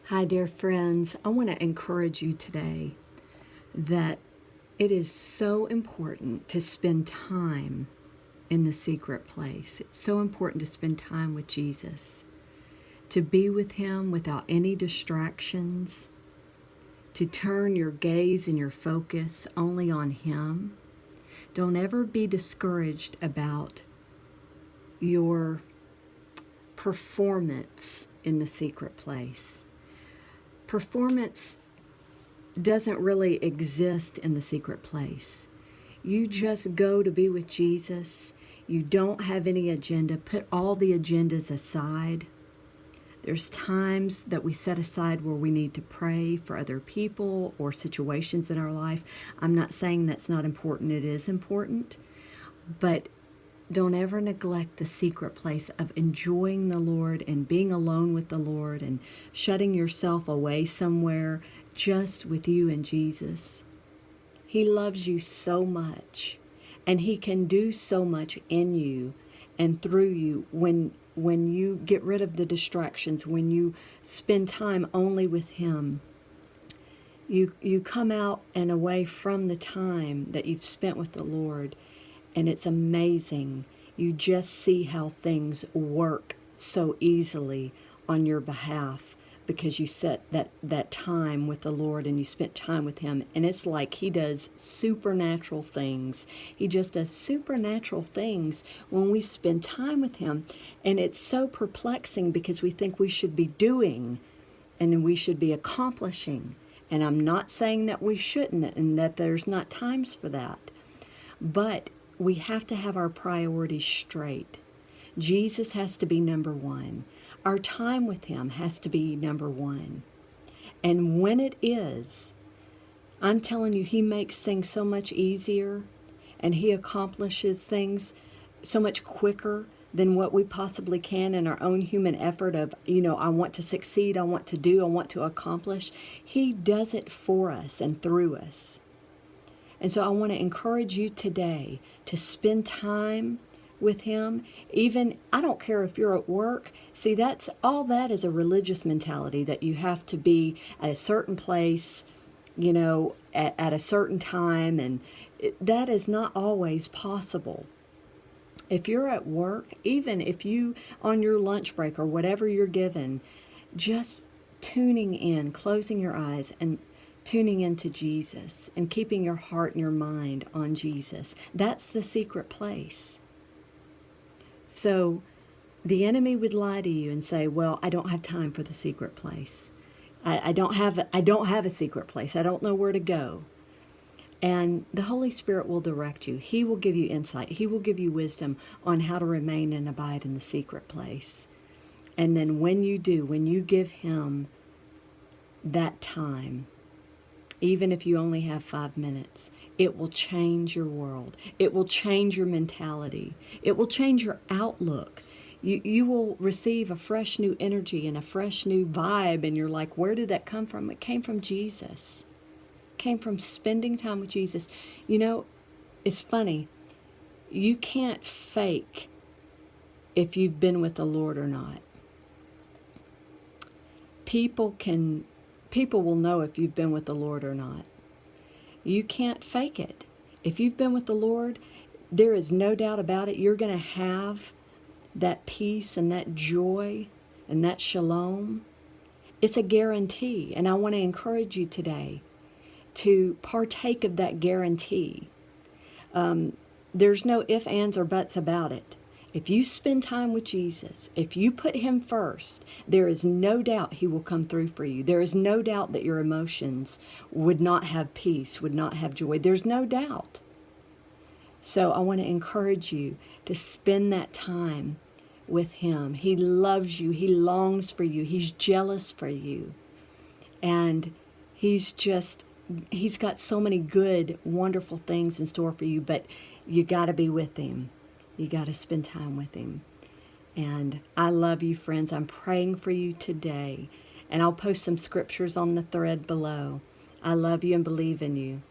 Hi, dear friends. I want to encourage you today that it is so important to spend time in the secret place. It's so important to spend time with Jesus, to be with Him without any distractions, to turn your gaze and your focus only on Him. Don't ever be discouraged about your performance in the secret place. Performance doesn't really exist in the secret place. You just go to be with Jesus. You don't have any agenda. Put all the agendas aside. There's times that we set aside where we need to pray for other people or situations in our life. I'm not saying that's not important. It is important. But don't ever neglect the secret place of enjoying the Lord and being alone with the Lord and shutting yourself away somewhere just with you and Jesus. He loves you so much, and He can do so much in you and through you when you get rid of the distractions, when you spend time only with Him. You come out and away from the time that you've spent with the Lord, and it's amazing. You just see how things work so easily on your behalf because you set that time with the Lord and you spent time with Him. And it's like He does supernatural things. He just does supernatural things when we spend time with Him. And it's so perplexing because we think we should be doing and we should be accomplishing. And I'm not saying that we shouldn't and that there's not times for that. But we have to have our priorities straight. Jesus has to be number one. Our time with Him has to be number one. And when it is, I'm telling you, He makes things so much easier and He accomplishes things so much quicker than what we possibly can in our own human effort of, I want to succeed, I want to do, I want to accomplish. He does it for us and through us. And so I want to encourage you today to spend time with Him. Even, I don't care if you're at work. See, that is a religious mentality that you have to be at a certain place, at a certain time. And that is not always possible. If you're at work, even if you on your lunch break or whatever you're given, just tuning in, closing your eyes and tuning into Jesus and keeping your heart and your mind on Jesus. That's the secret place. So the enemy would lie to you and say, well, I don't have time for the secret place. I don't have a secret place. I don't know where to go. And the Holy Spirit will direct you. He will give you insight. He will give you wisdom on how to remain and abide in the secret place. And then when you do, when you give Him that time, even if you only have 5 minutes, it will change your world. It will change your mentality. It will change your outlook. You will receive a fresh new energy and a fresh new vibe, and you're like, where did that come from? It came from Jesus. It came from spending time with Jesus. It's funny. You can't fake if you've been with the Lord or not. People will know if you've been with the Lord or not. You can't fake it. If you've been with the Lord, there is no doubt about it. You're going to have that peace and that joy and that shalom. It's a guarantee. And I want to encourage you today to partake of that guarantee. There's no ifs, ands, or buts about it. If you spend time with Jesus, if you put Him first, there is no doubt He will come through for you. There is no doubt that your emotions would not have peace, would not have joy. There's no doubt. So I want to encourage you to spend that time with Him. He loves you. He longs for you. He's jealous for you. And He's got so many good, wonderful things in store for you, but you got to be with Him. You got to spend time with Him. And I love you, friends. I'm praying for you today. And I'll post some scriptures on the thread below. I love you and believe in you.